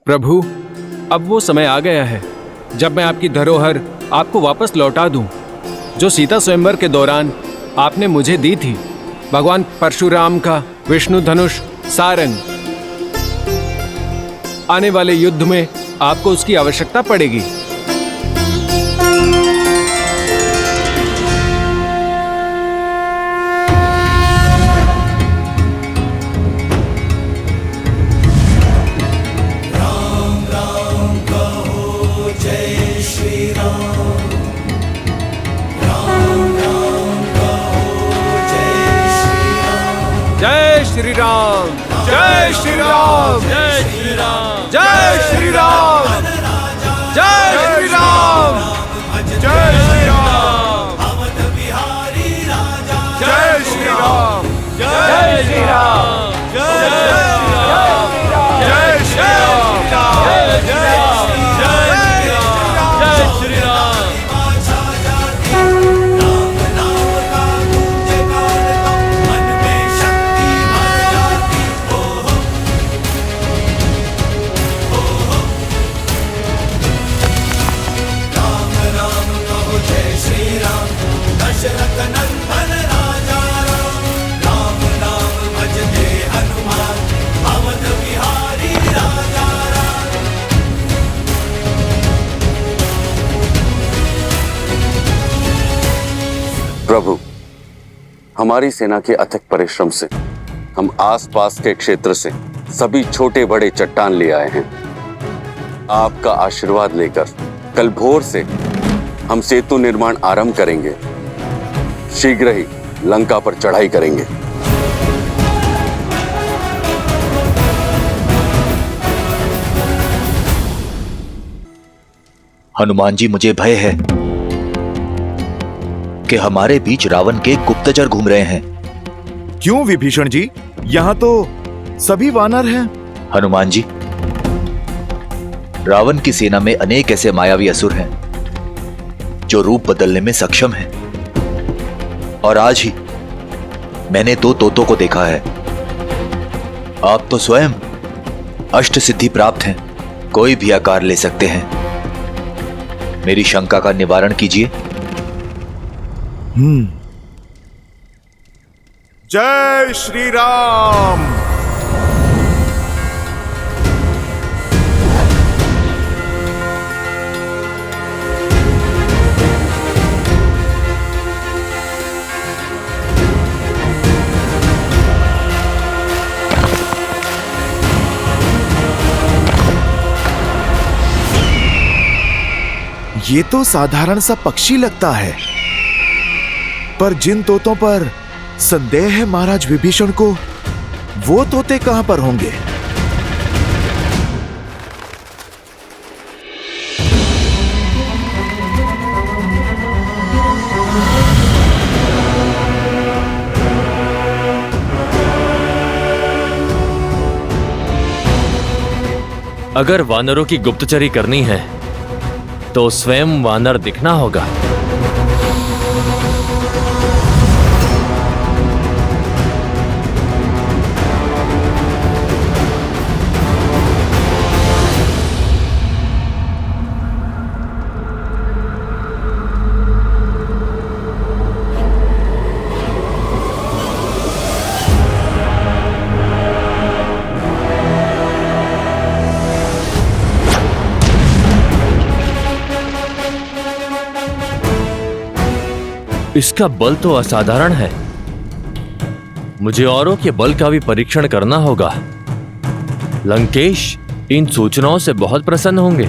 प्रभु, अब वो समय आ गया है जब मैं आपकी धरोहर आपको वापस लौटा दूं, जो सीता स्वयंवर के दौरान आपने मुझे दी थी, भगवान परशुराम का विष्णु धनुष सारंग। आने वाले युद्ध में आपको उसकी आवश्यकता पड़ेगी। जय श्री राम, जय श्री राम, जय श्री राम, जय श्री राम, जय श्री राम, जय श्री राम, जय श्री राम, जय श्री राम, जय श्री प्रभु, हमारी सेना के अथक परिश्रम से हम आसपास के क्षेत्र से सभी छोटे बड़े चट्टान ले आए हैं। आपका आशीर्वाद लेकर कल भोर से हम सेतु निर्माण आरंभ करेंगे। शीघ्र ही लंका पर चढ़ाई करेंगे। हनुमान जी, मुझे भय है कि हमारे बीच रावण के गुप्तचर घूम रहे हैं। क्यों विभीषण जी? यहाँ तो सभी वानर हैं। हनुमान जी, रावण की सेना में अनेक ऐसे मायावी असुर हैं जो रूप बदलने में सक्षम हैं। और आज ही मैंने 2 तोतों को देखा है। आप तो स्वयं अष्ट सिद्धि प्राप्त हैं, कोई भी आकार ले सकते हैं। मेरी शंका का निवारण कीजिए। जय श्री राम। ये तो साधारण सा पक्षी लगता है, पर जिन तोतों पर संदेह है महाराज विभीषण को, वो तोते कहां पर होंगे? अगर वानरों की गुप्तचरी करनी है तो स्वयं वानर दिखना होगा। इसका बल तो असाधारण है। मुझे औरों के बल का भी परीक्षण करना होगा। लंकेश इन सूचनाओं से बहुत प्रसन्न होंगे।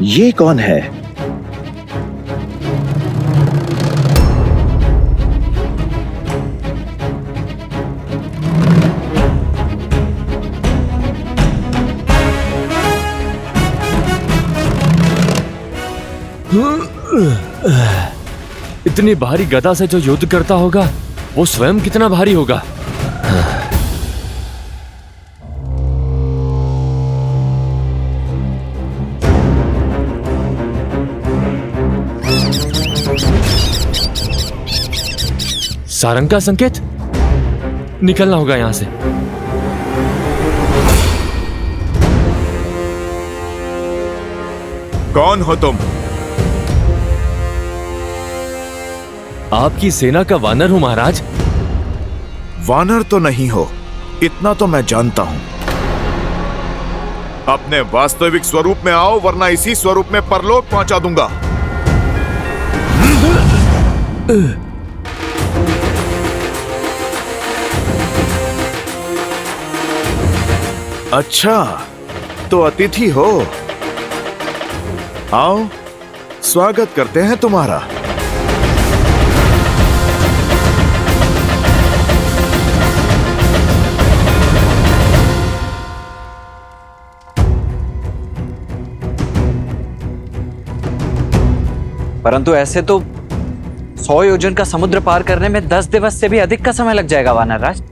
ये कौन है? इतनी भारी गदा से जो युद्ध करता होगा, वो स्वयं कितना भारी होगा। सारंग का संकेत? निकलना होगा यहां से। कौन हो तुम? आपकी सेना का वानर हूं महाराज। वानर तो नहीं हो, इतना तो मैं जानता हूं। अपने वास्तविक स्वरूप में आओ, वरना इसी स्वरूप में परलोक पहुंचा दूंगा। अच्छा, तो अतिथि हो। आओ, स्वागत करते हैं तुम्हारा। परंतु ऐसे तो 100 योजन का समुद्र पार करने में 10 दिवस से भी अधिक का समय लग जाएगा वानरराज।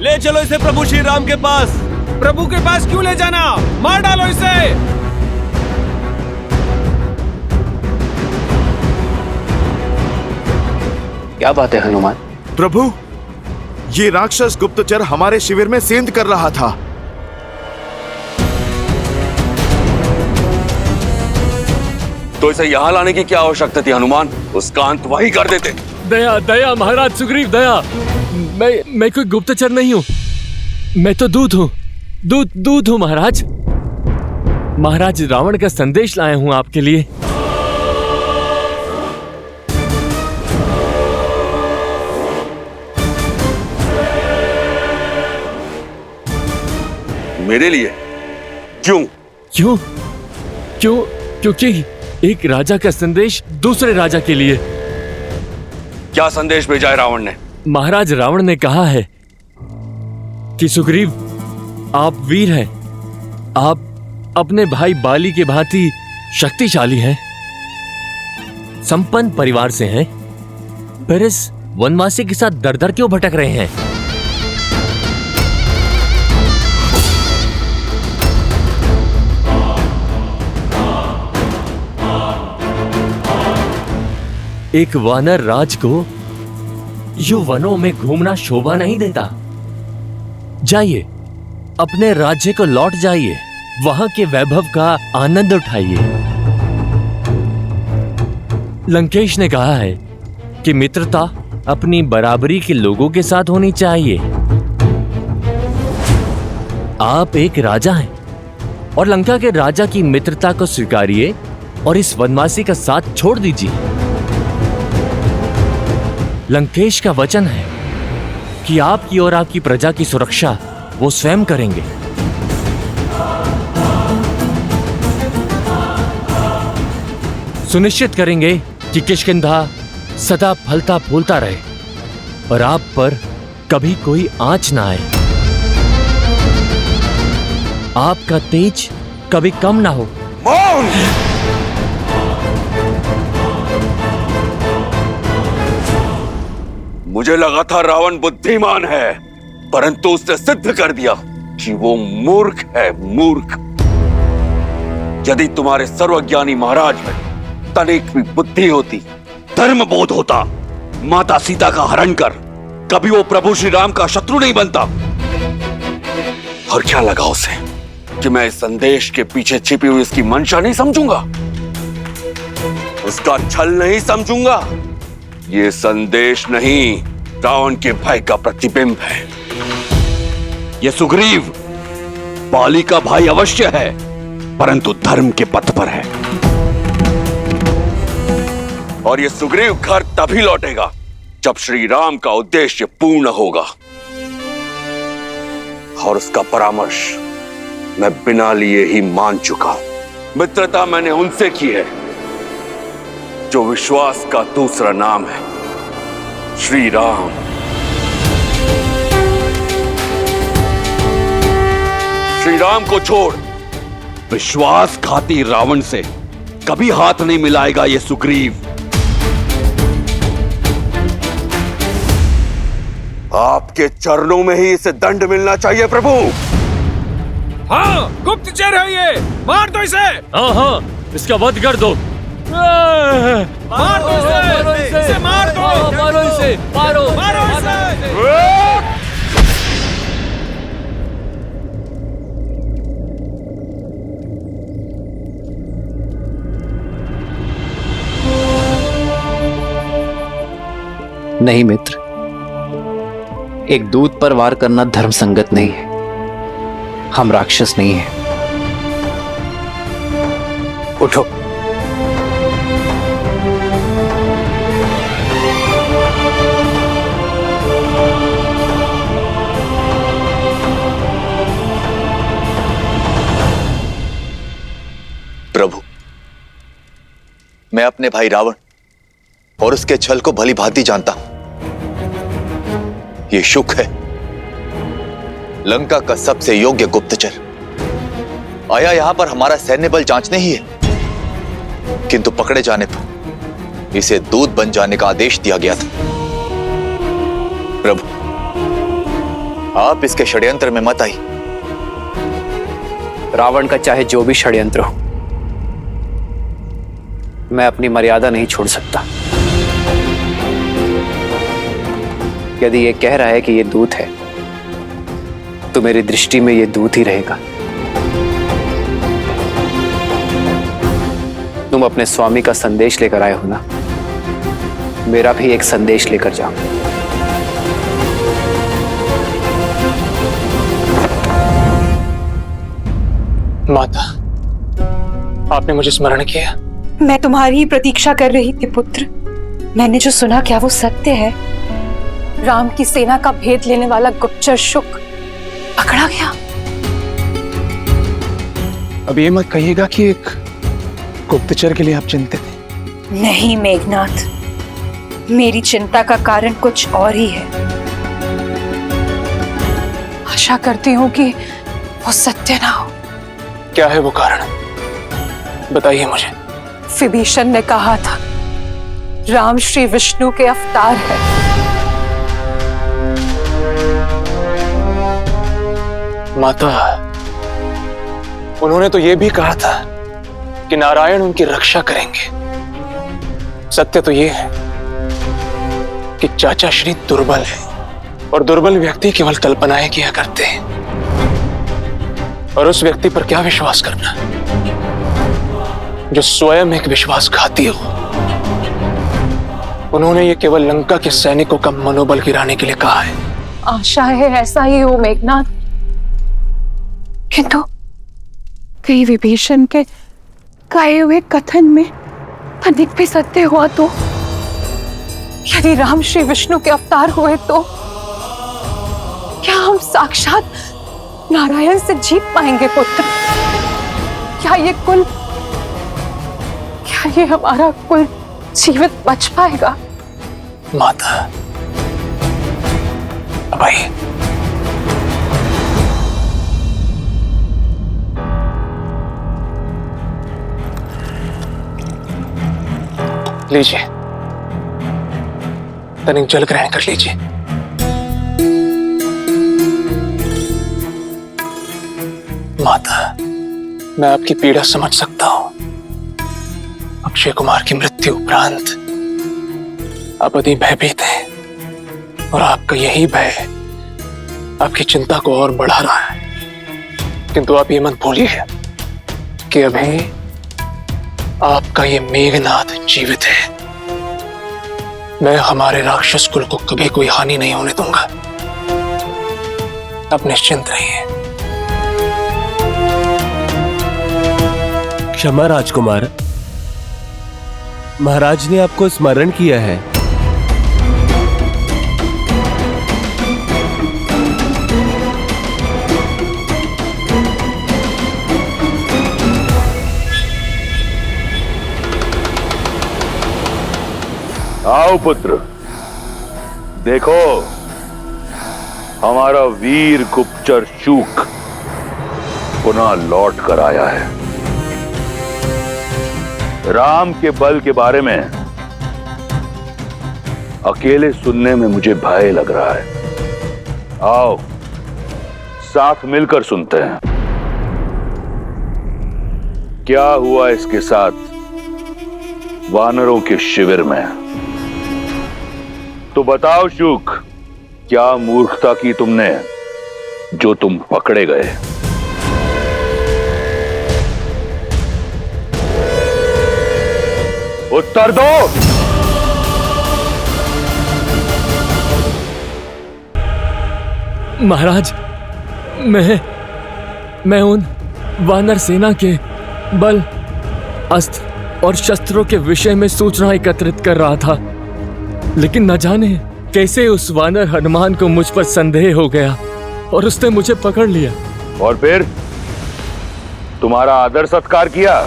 ले चलो इसे प्रभु श्री राम के पास। प्रभु के पास क्यों ले जाना? मार डालो इसे। क्या बात है हनुमान? प्रभु, ये राक्षस गुप्तचर हमारे शिविर में सेंध कर रहा था। तो इसे यहाँ लाने की क्या आवश्यकता थी हनुमान? उसका अंत वही कर देते। दया दया महाराज सुग्रीव, दया। मैं कोई गुप्तचर नहीं हूं, मैं तो दूत हूं। दूत हूं महाराज। महाराज रावण का संदेश लाया हूं आपके लिए। मेरे लिए? क्यों? क्योंकि एक राजा का संदेश दूसरे राजा के लिए। क्या संदेश भेजा है रावण ने? महाराज रावण ने कहा है कि सुग्रीव, आप वीर हैं, आप अपने भाई बाली के भांति शक्तिशाली हैं, संपन्न परिवार से हैं, पर इस वनवासी के साथ दर दर क्यों भटक रहे हैं? एक वानर राज को यूं वनों में घूमना शोभा नहीं देता। जाइए, अपने राज्य को लौट जाइए, वहां के वैभव का आनंद उठाइए। लंकेश ने कहा है कि मित्रता अपनी बराबरी के लोगों के साथ होनी चाहिए। आप एक राजा हैं और लंका के राजा की मित्रता को स्वीकारिए और इस वनवासी का साथ छोड़ दीजिए। लंकेश का वचन है कि आपकी और आपकी प्रजा की सुरक्षा वो स्वयं करेंगे। सुनिश्चित करेंगे कि किष्किंधा सदा फलता फूलता रहे और आप पर कभी कोई आंच ना आए। आपका तेज कभी कम ना हो। मौन! मुझे लगा था रावण बुद्धिमान है, परंतु उसने सिद्ध कर दिया कि वो मूर्ख है, मूर्ख। यदि तुम्हारे सर्वज्ञानी महाराज में तनिक भी बुद्धि होती, धर्म बोध होता, माता सीता का हरण कर कभी वो प्रभु श्री राम का शत्रु नहीं बनता। और क्या लगा उसे कि मैं इस संदेश के पीछे छिपी हुई इसकी मंशा नहीं समझूंगा, उसका छल नहीं समझूंगा। ये संदेश नहीं, रावण के भय का प्रतिबिंब है। ये सुग्रीव बाली का भाई अवश्य है, परंतु धर्म के पथ पर है। और ये सुग्रीव घर तभी लौटेगा जब श्री राम का उद्देश्य पूर्ण होगा। और उसका परामर्श मैं बिना लिए ही मान चुका हूं। मित्रता मैंने उनसे की है जो विश्वास का दूसरा नाम है, श्री राम। श्री राम को छोड़ विश्वासघाती रावण से कभी हाथ नहीं मिलाएगा ये सुग्रीव। आपके चरणों में ही इसे दंड मिलना चाहिए प्रभु। हाँ, गुप्तचर है ये, मार दो इसे। हाँ, इसका वध कर दो। मार दो इसे मार दो, मारो इसे, मारो इसे। नहीं मित्र, एक दूत पर वार करना धर्म संगत नहीं है। हम राक्षस नहीं हैं। उठो। प्रभु, मैं अपने भाई रावण और उसके छल को भली भांति जानता हूं। ये शुक है, लंका का सबसे योग्य गुप्तचर। आया यहां पर हमारा सैन्य बल जांचने ही है, किंतु पकड़े जाने पर इसे दूत बन जाने का आदेश दिया गया था। प्रभु, आप इसके षड्यंत्र में मत आई। रावण का चाहे जो भी षड्यंत्र हो, मैं अपनी मर्यादा नहीं छोड़ सकता। यदि ये कह रहा है कि ये दूत है, तो मेरी दृष्टि में ये दूत ही रहेगा। तुम अपने स्वामी का संदेश लेकर आए हो ना, मेरा भी एक संदेश लेकर जाओ। माता, आपने मुझे स्मरण किया। मैं तुम्हारी ही प्रतीक्षा कर रही थी पुत्र। मैंने जो सुना, क्या वो सत्य है? राम की सेना का भेद लेने वाला गुप्तचर शुक पकड़ा गया। अब ये मत कहिएगा कि एक गुप्तचर के लिए आप चिंतित हैं। नहीं मेघनाथ, मेरी चिंता का कारण कुछ और ही है। आशा करती हूँ कि वो सत्य ना हो। क्या है वो कारण? बताइए मुझे। विभीषण ने कहा था, राम श्री विष्णु के अवतार है। माता, उन्होंने तो ये भी कहा था कि नारायण उनकी रक्षा करेंगे। सत्य तो ये है कि चाचा श्री दुर्बल है, और दुर्बल व्यक्ति केवल कल्पनाएं किया करते हैं। और उस व्यक्ति पर क्या विश्वास करना जो स्वयं एक विश्वासघाती हो। उन्होंने ये केवल लंका के सैनिकों का मनोबल गिराने के लिए कहा है। आशा है ऐसा ही हो मेघनाथ, किंतु कहीं विभीषण के कहे हुए कथन में अधिक भी सत्य हुआ तो? यदि राम श्री विष्णु के अवतार हुए तो क्या हम साक्षात नारायण से जीत पाएंगे पुत्र? क्या ये हमारा कुल जीवित बच पाएगा? माता, अब आइए। लीजिए, तनिक जल ग्रहण कर लीजिए। माता, मैं आपकी पीड़ा समझ सकता हूं। अक्षय कुमार की मृत्यु उपरांत आप अधिक भयभीत हैं, और आपका यही भय आपकी चिंता को और बढ़ा रहा है। किंतु आप ये मत भूलिए कि अभी आपका ये मेघनाथ जीवित है। मैं हमारे राक्षस कुल को कभी कोई हानि नहीं होने दूंगा। आप निश्चिंत रहिए। क्षमा राजकुमार, महाराज ने आपको स्मरण किया है। आओ पुत्र, देखो हमारा वीर गुप्तचर शूक पुनः लौट कर आया है। राम के बल के बारे में अकेले सुनने में मुझे भय लग रहा है। आओ साथ मिलकर सुनते हैं क्या हुआ इसके साथ वानरों के शिविर में। तो बताओ शुक, क्या मूर्खता की तुमने जो तुम पकड़े गए? उत्तर दो। महाराज, मैं उन वानर सेना के बल, अस्त्र और शस्त्रों के विषय में सूचना एकत्रित कर रहा था, लेकिन न जाने कैसे उस वानर हनुमान को मुझ पर संदेह हो गया और उसने मुझे पकड़ लिया। और फिर तुम्हारा आदर सत्कार किया?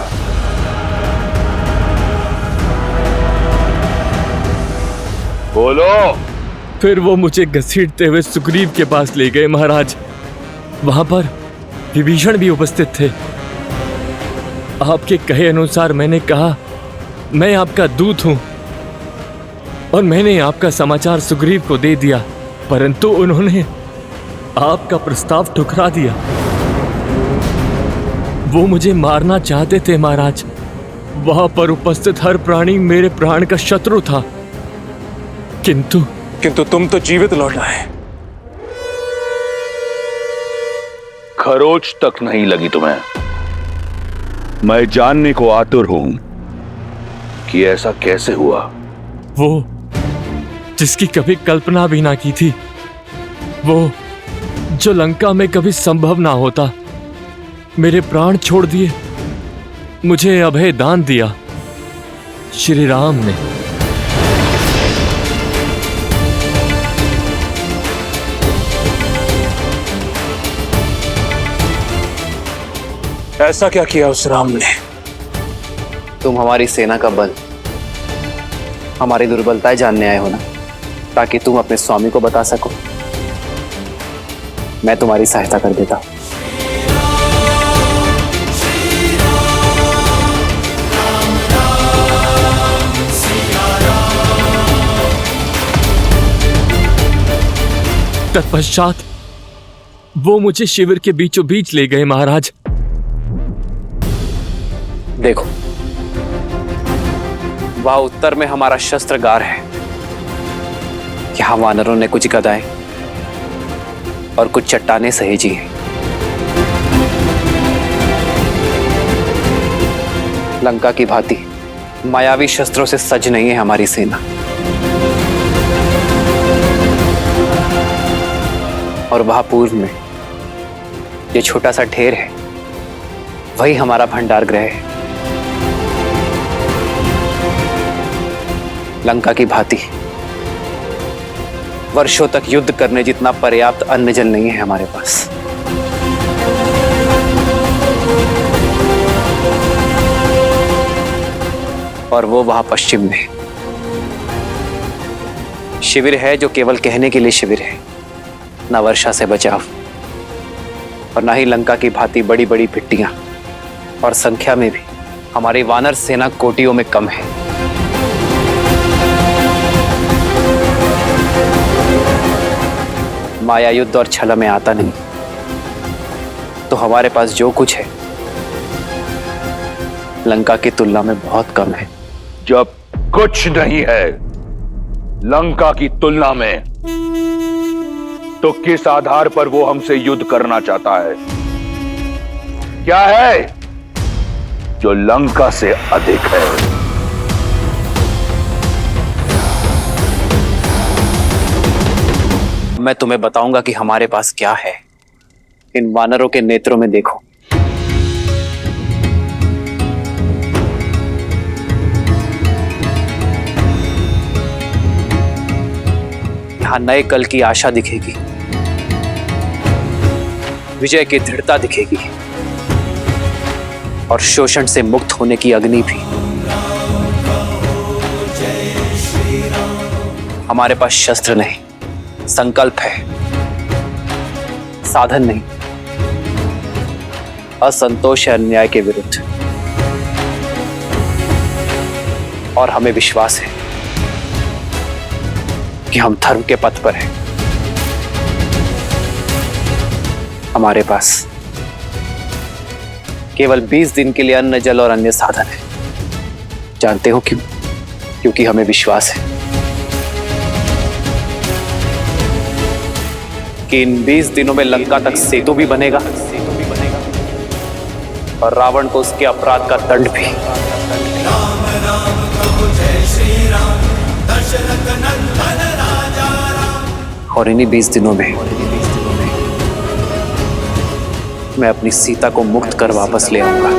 बोलो। फिर वो मुझे घसीटते हुए सुग्रीव के पास ले गए महाराज। वहां पर विभीषण भी उपस्थित थे। आपके कहे अनुसार मैंने कहा, मैं आपका दूत हूं और मैंने आपका समाचार सुग्रीव को दे दिया, परंतु उन्होंने आपका प्रस्ताव ठुकरा दिया। वो मुझे मारना चाहते थे महाराज। वहां पर उपस्थित हर प्राणी मेरे प्राण का शत्रु था, किंतु तुम तो जीवित लौट आए। खरोच तक नहीं लगी तुम्हें। मैं जानने को आतुर हूं कि ऐसा कैसे हुआ। वो जिसकी कभी कल्पना भी ना की थी, वो जो लंका में कभी संभव ना होता, मेरे प्राण छोड़ दिए, मुझे अभय दान दिया श्री राम ने। ऐसा क्या किया उस राम ने? तुम हमारी सेना का बल, हमारी दुर्बलताएं जानने आए हो ना, ताकि तुम अपने स्वामी को बता सको। मैं तुम्हारी सहायता कर देता हूं। तत्पश्चात वो मुझे शिविर के बीचों बीच ले गए महाराज। देखो, वहां उत्तर में हमारा शस्त्रगार है। यहां वानरों ने कुछ गदाएं और कुछ चट्टानें सहेजी हैं। लंका की भांति मायावी शस्त्रों से सज नहीं है हमारी सेना। और वहां पूर्व में ये छोटा सा ढेर है, वही हमारा भंडार गृह है। लंका की भांति वर्षों तक युद्ध करने जितना पर्याप्त अन्न जल नहीं है हमारे पास। और वो वहां पश्चिम में शिविर है, जो केवल कहने के लिए शिविर है, ना वर्षा से बचाव और ना ही लंका की भांति बड़ी बड़ी भिट्टियां, और संख्या में भी हमारी वानर सेना कोटियों में कम है। माया युद्ध और छल में आता नहीं, तो हमारे पास जो कुछ है लंका की तुलना में बहुत कम है। जब कुछ नहीं है लंका की तुलना में, तो किस आधार पर वो हमसे युद्ध करना चाहता है? क्या है जो लंका से अधिक है? मैं तुम्हें बताऊंगा कि हमारे पास क्या है। इन वानरों के नेत्रों में देखो। यहां नए कल की आशा दिखेगी, विजय की दृढ़ता दिखेगी और शोषण से मुक्त होने की अग्नि भी। हमारे पास शस्त्र नहीं, संकल्प है, साधन नहीं, असंतोष है अन्याय के विरुद्ध। और हमें विश्वास है कि हम धर्म के पथ पर हैं। हमारे पास केवल 20 दिन के लिए अन्न, जल और अन्य साधन है। जानते हो क्यों? क्योंकि हमें विश्वास है कि इन 20 दिनों में लंका तक सेतु भी बनेगा और रावण को उसके अपराध का दंड भी। और इन्हीं 20 दिनों में मैं अपनी सीता को मुक्त कर वापस ले आऊंगा।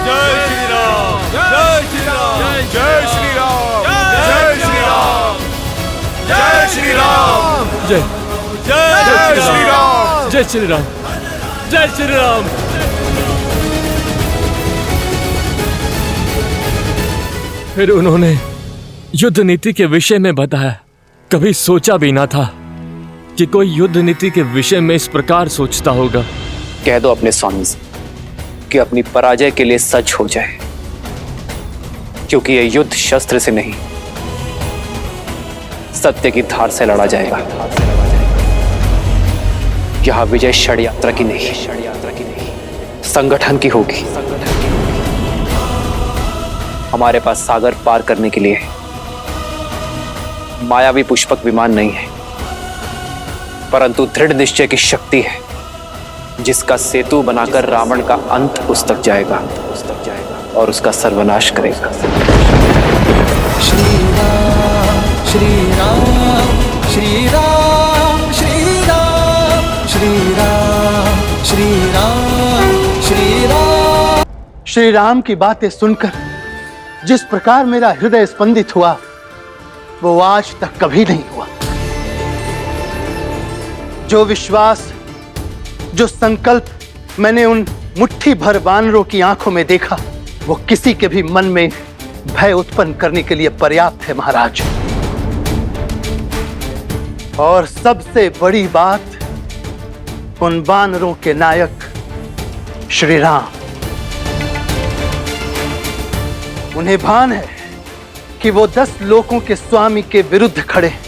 जय श्री राम, जय श्री राम, जय श्री राम, जय श्री राम, जय श्री राम, जय श्री राम, जय श्री राम, जय श्री राम। फिर उन्होंने युद्ध नीति के विषय में बताया। कभी सोचा भी ना था कि कोई युद्ध नीति के विषय में इस प्रकार सोचता होगा। कह दो अपने स्वामी से कि अपनी पराजय के लिए सच हो जाए, क्योंकि यह युद्ध शस्त्र से नहीं सत्य की धार से लड़ा जाएगा। यह विजय षड्यंत्र की नहीं, संगठन की होगी। हमारे पास सागर पार करने के लिए मायावी पुष्पक विमान नहीं है, परंतु दृढ़ निश्चय की शक्ति है, जिसका सेतु बनाकर रावण का अंत उस तक जाएगा और उसका सर्वनाश करेगा। श्री राम श्री राम श्री राम श्री राम श्री राम श्री राम श्री राम। श्री राम की बातें सुनकर जिस प्रकार मेरा हृदय स्पंदित हुआ, वो आज तक कभी नहीं हुआ। जो विश्वास, जो संकल्प मैंने उन मुट्ठी भर वानरों की आंखों में देखा, वो किसी के भी मन में भय उत्पन्न करने के लिए पर्याप्त है महाराज। और सबसे बड़ी बात, उन वानरों के नायक श्री राम। उन्हें भान है कि वो 10 लोकों के स्वामी के विरुद्ध खड़े हैं,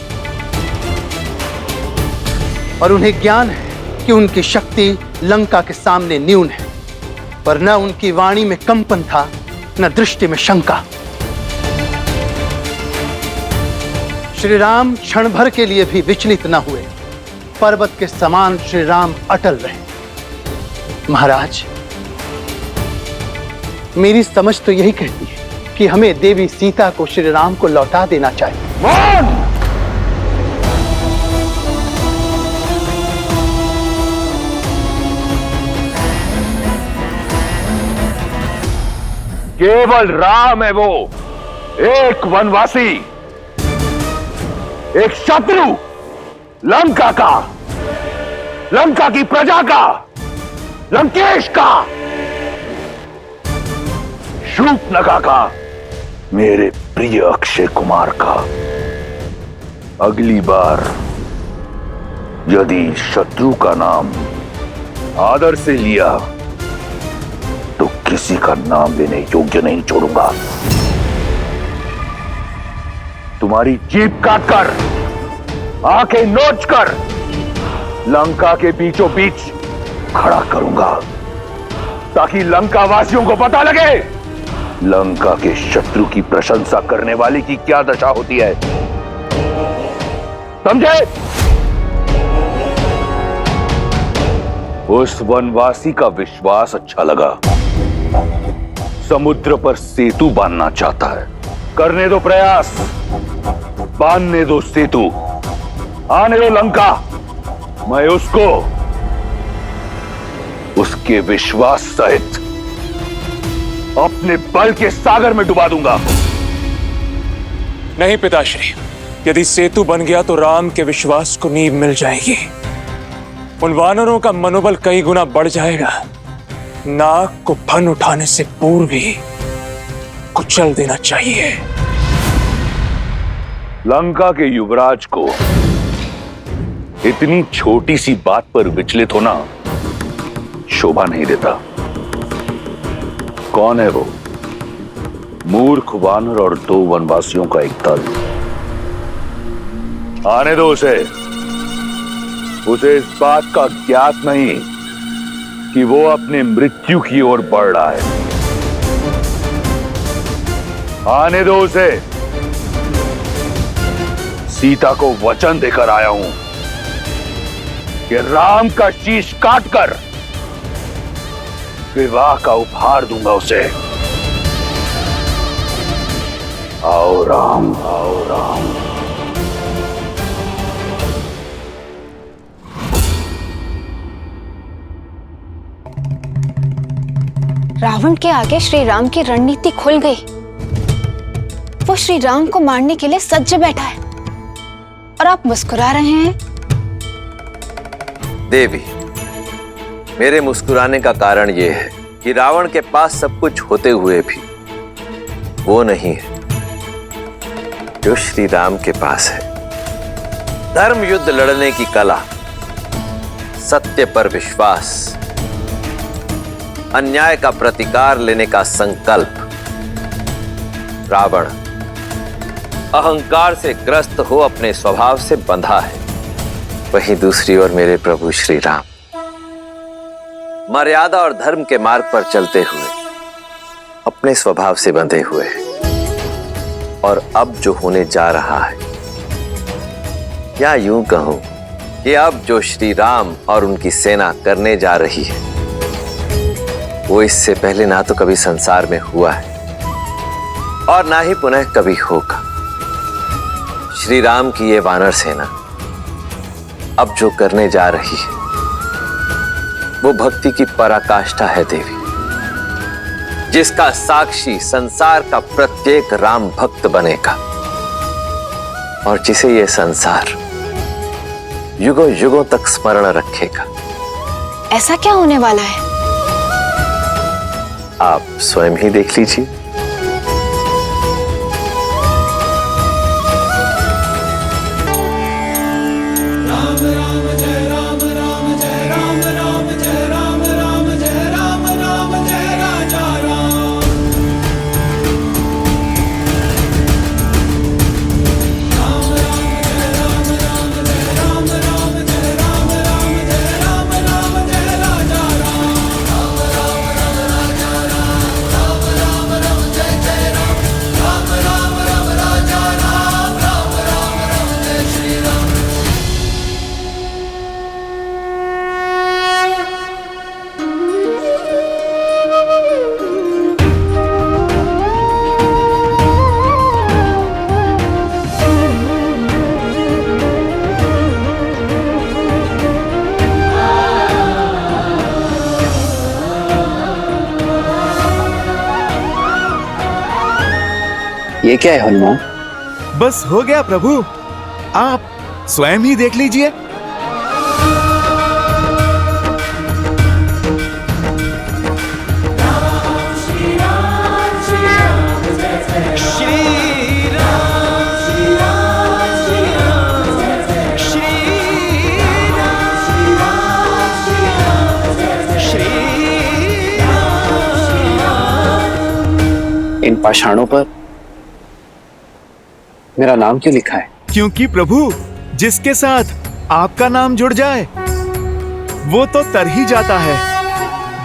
और उन्हें ज्ञान है कि उनकी शक्ति लंका के सामने न्यून है, पर न उनकी वाणी में कंपन था, न दृष्टि में शंका। श्री राम क्षण भर के लिए भी विचलित न हुए। पर्वत के समान श्री राम अटल रहे। महाराज, मेरी समझ तो यही कहती है कि हमें देवी सीता को श्री राम को लौटा देना चाहिए। केवल राम है वो, एक वनवासी, एक शत्रु, लंका का, लंका की प्रजा का, लंकेश का, शूर्पणखा का, मेरे प्रिय अक्षय कुमार का। अगली बार यदि शत्रु का नाम आदर से लिया तो किसी का नाम लेने योग्य नहीं छोड़ूंगा। तुम्हारी जीभ काटकर, आंखें नोचकर लंका के बीचों बीच खड़ा करूंगा, ताकि लंका वासियों को पता लगे लंका के शत्रु की प्रशंसा करने वाले की क्या दशा होती है। समझे? उस वनवासी का विश्वास अच्छा लगा। समुद्र पर सेतु बांधना चाहता है। करने दो प्रयास, बांधने दो सेतु, आने दो लंका। मैं उसको उसके विश्वास सहित अपने बल के सागर में डुबा दूंगा। नहीं पिताश्री, यदि सेतु बन गया तो राम के विश्वास को नींव मिल जाएगी। उन वानरों का मनोबल कई गुना बढ़ जाएगा। नाग को फन उठाने से पूर्व ही कुचल देना चाहिए। लंका के युवराज को इतनी छोटी सी बात पर विचलित होना शोभा नहीं देता। कौन है वो? मूर्ख वानर और 2 वनवासियों का एक दल। आने दो उसे इस बात का ज्ञात नहीं कि वो अपने मृत्यु की ओर बढ़ रहा है। आने दो उसे। सीता को वचन देकर आया हूं कि राम का शीश काटकर विवाह का उपहार दूंगा उसे। आओ राम, आओ राम। रावण के आगे श्री राम की रणनीति खुल गई। वो श्री राम को मारने के लिए सज्ज बैठा है और आप मुस्कुरा रहे हैं। देवी, मेरे मुस्कुराने का कारण यह है कि रावण के पास सब कुछ होते हुए भी वो नहीं है जो श्री राम के पास है। धर्म युद्ध लड़ने की कला, सत्य पर विश्वास, अन्याय का प्रतिकार लेने का संकल्प। रावण अहंकार से ग्रस्त हो अपने स्वभाव से बंधा है। वहीं दूसरी ओर मेरे प्रभु श्री राम मर्यादा और धर्म के मार्ग पर चलते हुए अपने स्वभाव से बंधे हुए हैं। और अब जो होने जा रहा है, या यूं कहूं कि अब जो श्री राम और उनकी सेना करने जा रही है, वो इससे पहले ना तो कभी संसार में हुआ है और ना ही पुनः कभी होगा। श्री राम की ये वानर सेना अब जो करने जा रही है, वो भक्ति की पराकाष्ठा है देवी, जिसका साक्षी संसार का प्रत्येक राम भक्त बनेगा और जिसे ये संसार युगों युगों तक स्मरण रखेगा। ऐसा क्या होने वाला है? आप स्वयं ही देख लीजिए। ये क्या है हनुमान? बस हो गया प्रभु, आप स्वयं ही देख लीजिए। इन पाषाणों पर मेरा नाम क्यों लिखा है? क्योंकि प्रभु, जिसके साथ आपका नाम जुड़ जाए वो तो तर ही जाता है,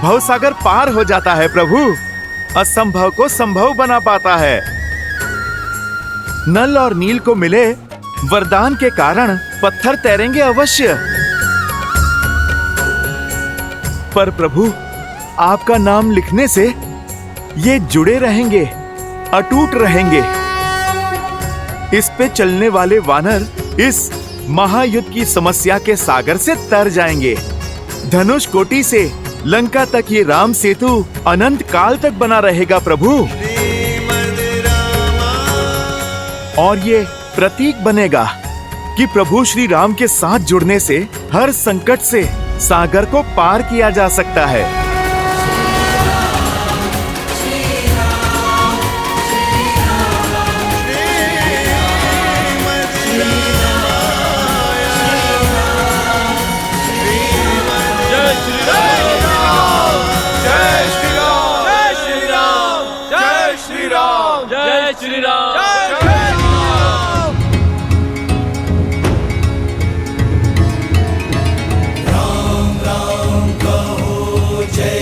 भवसागर पार हो जाता है प्रभु, असंभव को संभव बना पाता है। नल और नील को मिले वरदान के कारण पत्थर तैरेंगे अवश्य, पर प्रभु आपका नाम लिखने से ये जुड़े रहेंगे, अटूट रहेंगे। इस पे चलने वाले वानर इस महायुद्ध की समस्या के सागर से तर जाएंगे। धनुष कोटि से लंका तक ये राम सेतु अनंत काल तक बना रहेगा प्रभु, और ये प्रतीक बनेगा कि प्रभु श्री राम के साथ जुड़ने से हर संकट से सागर को पार किया जा सकता है। जय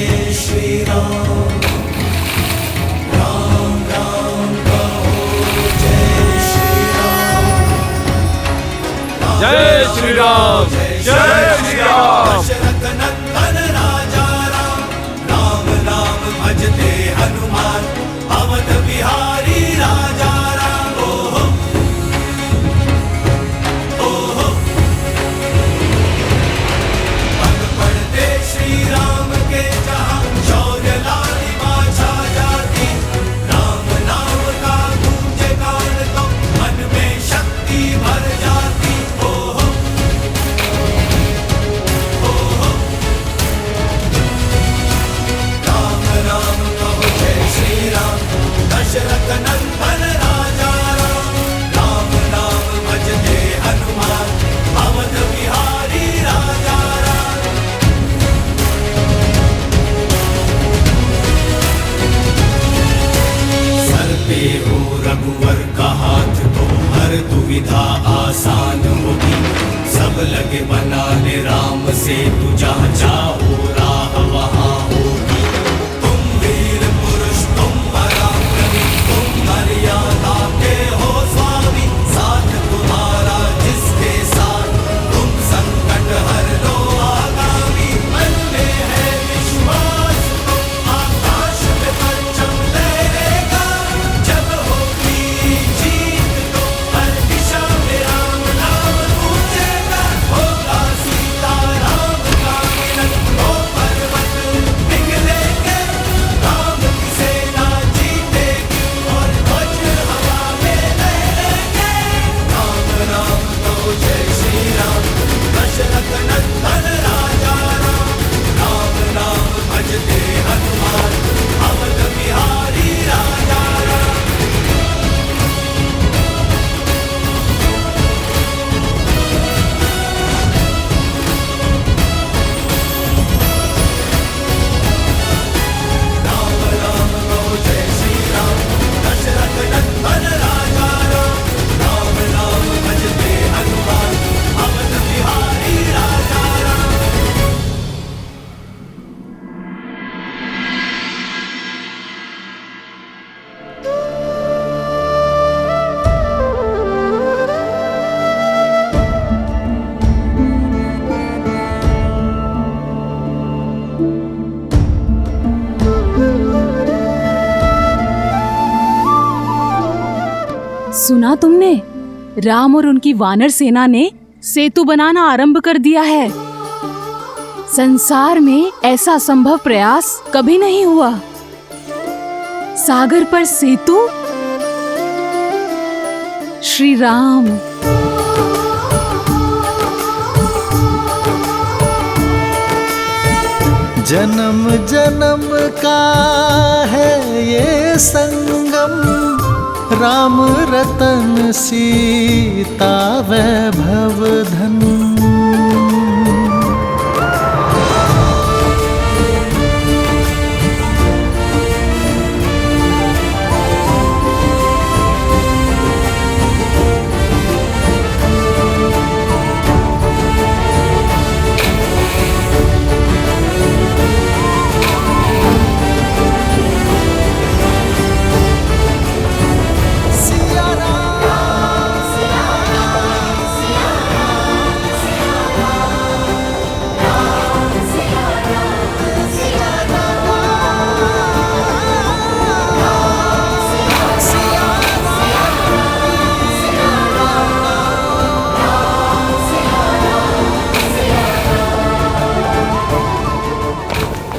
श्री राम, जय श्री राम। दशरथ नंदन राजा राम, राम नाम भजते हनुमान, अवध बिहारी राजा राम। ओहो ओहो, पग पड़ते श्री राम के जहाँ, शौर्य लालिमा छा जाती। राम नाम का गूंजे गान तो मन में शक्ति भर जाती। ओहो ओहो, राम राम कहो जय श्री राम, दशरथ नंदन राजा राम, राम नाम भजते हनुमान, अवध बिहारी राजा राम। सर पे हो रघुवर का हाथ तो हर दुविधा आसान होगी। सब लगे बनाने राम से तू जहाँ चाहो राह वहाँ होगी। तुम वीर पुरुष तुम पराक्रमी, तुम मर्यादा के हो स्वामी। साथ तुम्हारा जिसके साथ, तुम संकट हर लो आगामी। मन में है विश्वास तो आकाश में परचम लहरेगा। जब होगी जीत तो हर दिशा में राम नाम गूंजेगा। होगा सीता राम का मिलन, वो पर्वत पिघलेंगे। राम की सेना जीतेगी और ध्वज हवा में लहरेंगे। राम राम तो जय श्री राम, दशरथ नंदन राजा राम, राम नाम भजते हनुमान, अवध बिहारी राजा राम। राम राम कहो जय श्री राम, दशरथ नंदन राजा राम, राम नाम भजते हनुमान, अवध बिहारी राजा राम। सुना तुमने? राम और उनकी वानर सेना ने सेतु बनाना आरंभ कर दिया है। संसार में ऐसा संभव प्रयास कभी नहीं हुआ। सागर पर सेतु। श्री राम। जन्म जन्म का है ये संगम, राम रतन सीता वैभव धन।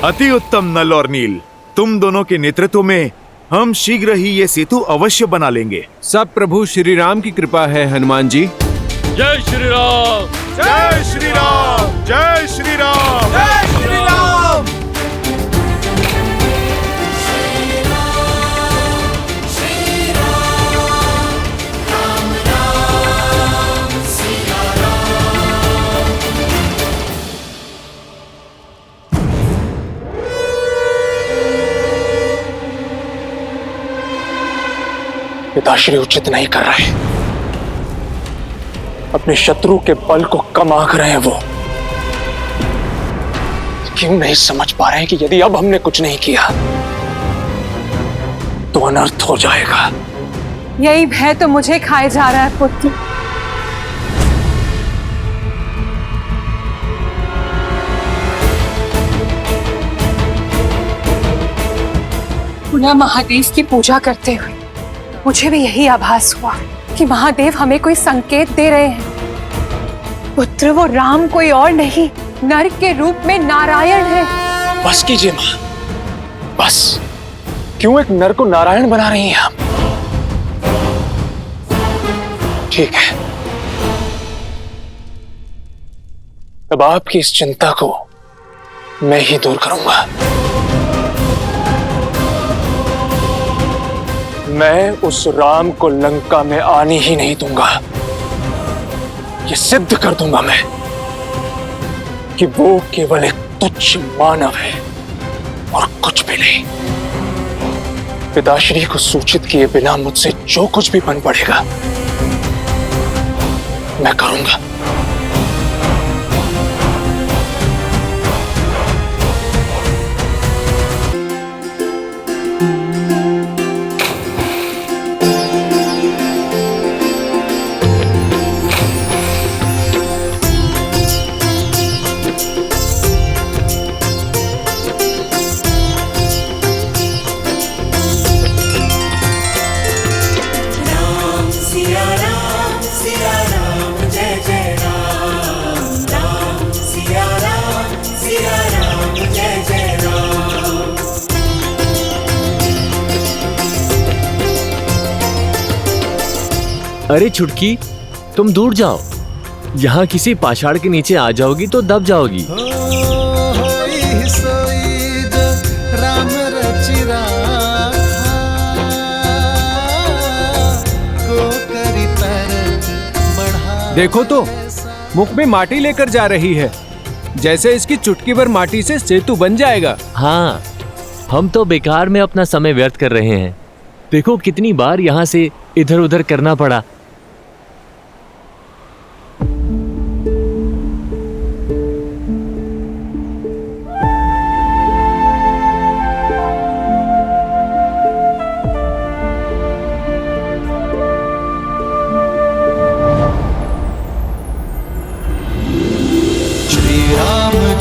अति उत्तम नल और नील, तुम दोनों के नेतृत्व में हम शीघ्र ही ये सेतु अवश्य बना लेंगे। सब प्रभु श्री राम की कृपा है हनुमान जी। जय श्री राम, जय श्री राम, जय श्री राम, जय श्री राम। पिताश्री उचित नहीं कर रहे, अपने शत्रु के बल को कम आंक रहे हैं वो। क्यों नहीं समझ पा रहे हैं कि यदि अब हमने कुछ नहीं किया तो अनर्थ हो जाएगा। यही भय तो मुझे खाए जा रहा है पुत्र। पूर्णा महादेव की पूजा करते हुए मुझे भी यही आभास हुआ कि महादेव हमें कोई संकेत दे रहे हैं। पुत्र वो राम कोई और नहीं, नर के रूप में नारायण है। बस कीजिए माँ, बस। क्यों एक नर को नारायण बना रही हैं आप? ठीक है, अब आपकी इस चिंता को मैं ही दूर करूंगा। मैं उस राम को लंका में आने ही नहीं दूंगा। ये सिद्ध कर दूंगा मैं कि वो केवल एक तुच्छ मानव है और कुछ भी नहीं। पिताश्री को सूचित किए बिना मुझसे जो कुछ भी बन पड़ेगा मैं करूंगा। अरे छुटकी, तुम दूर जाओ। यहाँ किसी पाषाण के नीचे आ जाओगी तो दब जाओगी। देखो तो, मुख में माटी लेकर जा रही है, जैसे इसकी चुटकी भर माटी से सेतु बन जाएगा। हाँ, हम तो बेकार में अपना समय व्यर्थ कर रहे हैं। देखो कितनी बार यहाँ से इधर उधर करना पड़ा।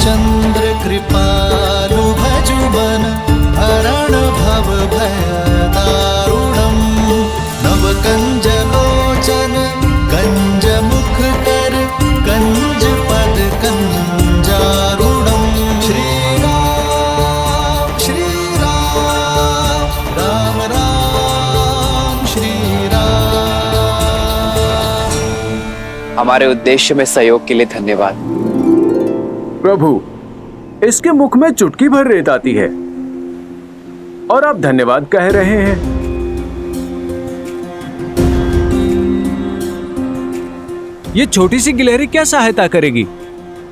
चंद्र कृपालु भजुमन हरण भव भय दारुणम नव कंज लोचन कंज मुख कर कंज पद कंजारुणम श्री राम राम राम श्री राम। हमारे उद्देश्य में सहयोग के लिए धन्यवाद। प्रभु, इसके मुख में चुटकी भर रेत आती है और आप धन्यवाद कह रहे हैं। ये छोटी सी गिलहरी क्या सहायता करेगी?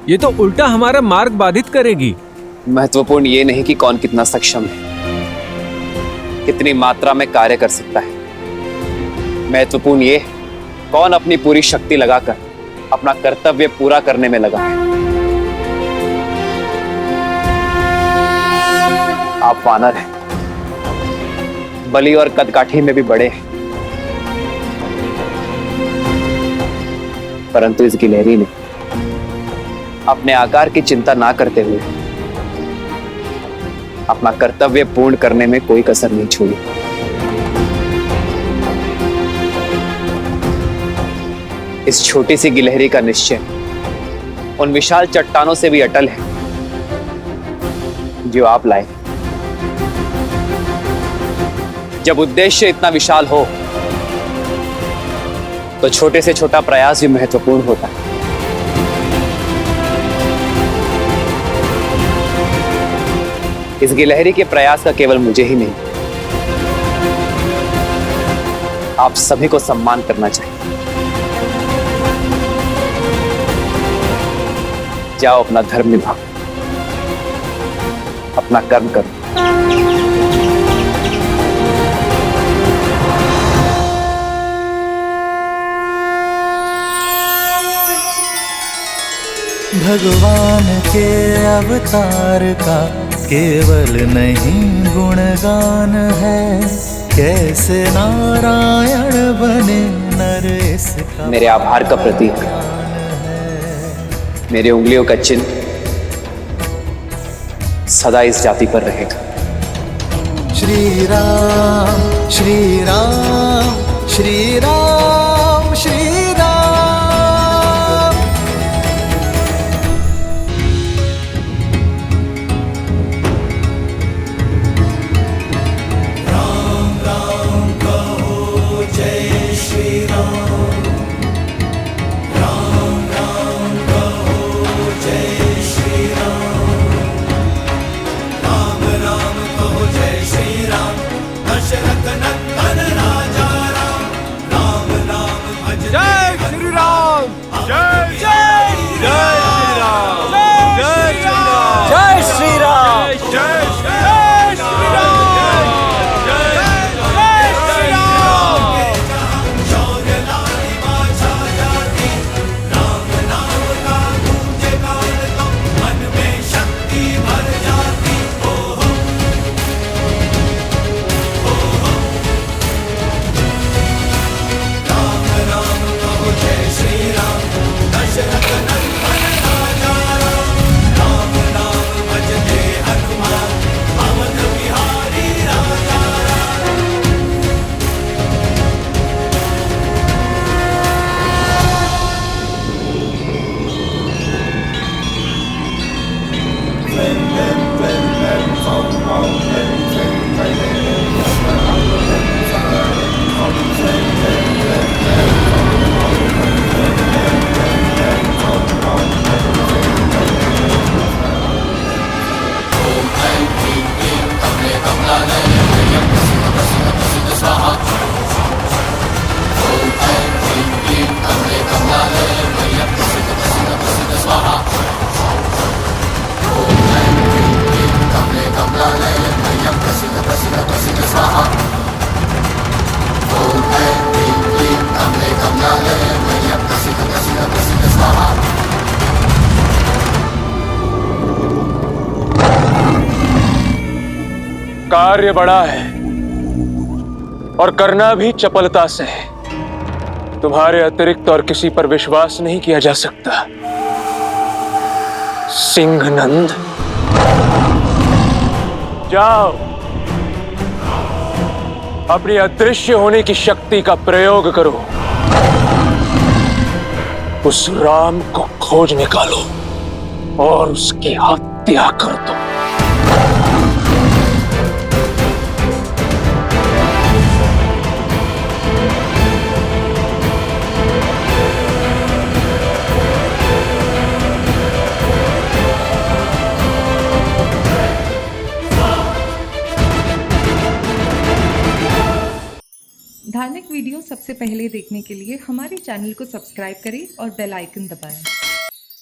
ये तो उल्टा हमारा मार्ग बाधित करेगी। महत्वपूर्ण ये नहीं कि कौन कितना सक्षम है, कितनी मात्रा में कार्य कर सकता है। महत्वपूर्ण ये कौन अपनी पूरी शक्ति लगाकर अपना कर्तव्य पूरा करने में लगा है। आप वानर हैं, बलि और कदकाठी में भी बड़े हैं, परंतु इस गिलहरी ने अपने आकार की चिंता ना करते हुए अपना कर्तव्य पूर्ण करने में कोई कसर नहीं छोड़ी। इस छोटी सी गिलहरी का निश्चय उन विशाल चट्टानों से भी अटल है जो आप लाए। जब उद्देश्य इतना विशाल हो तो छोटे से छोटा प्रयास भी महत्वपूर्ण होता है। इस गिलहरी के प्रयास का केवल मुझे ही नहीं, आप सभी को सम्मान करना चाहिए। जाओ, अपना धर्म निभाओ, अपना कर्म करो। भगवान के अवतार का केवल नहीं गुणगान है, कैसे नारायण बने नर इसका। मेरे आभार का प्रतीक मेरे उंगलियों का चिन्ह सदा इस जाति पर रहेगा। श्री राम श्री राम श्री राम श्री राम। राम राम कहो जय श्री राम, राम राम कहो जय श्री राम, राम राम कहो जय श्री राम, दशरथ नंदन राजा राम, राम राम भज जय श्री राम, जय जय जय श्री राम, जय श्री राम, जय श्री राम, जय श्री राम, जय श्री राम। शौर्य लालिमा छा जाती, राम नाम का गूंजे गान तो मन में शक्ति भर जाती। हो हो राम राम कहो जय श्री राम, दशरथ नंदन राजा राम, राम नाम भजते हनुमान, अवध बिहारी राजा राम। कार्य बड़ा है और करना भी चपलता से है। तुम्हारे अतिरिक्त और किसी पर विश्वास नहीं किया जा सकता। सिंहनंद, जाओ, अपनी अदृश्य होने की शक्ति का प्रयोग करो, उस राम को खोज निकालो और उसकी हत्या कर दो। धार्मिक वीडियो सबसे पहले देखने के लिए हमारे चैनल को सब्सक्राइब करें और बेल आइकन दबाएं।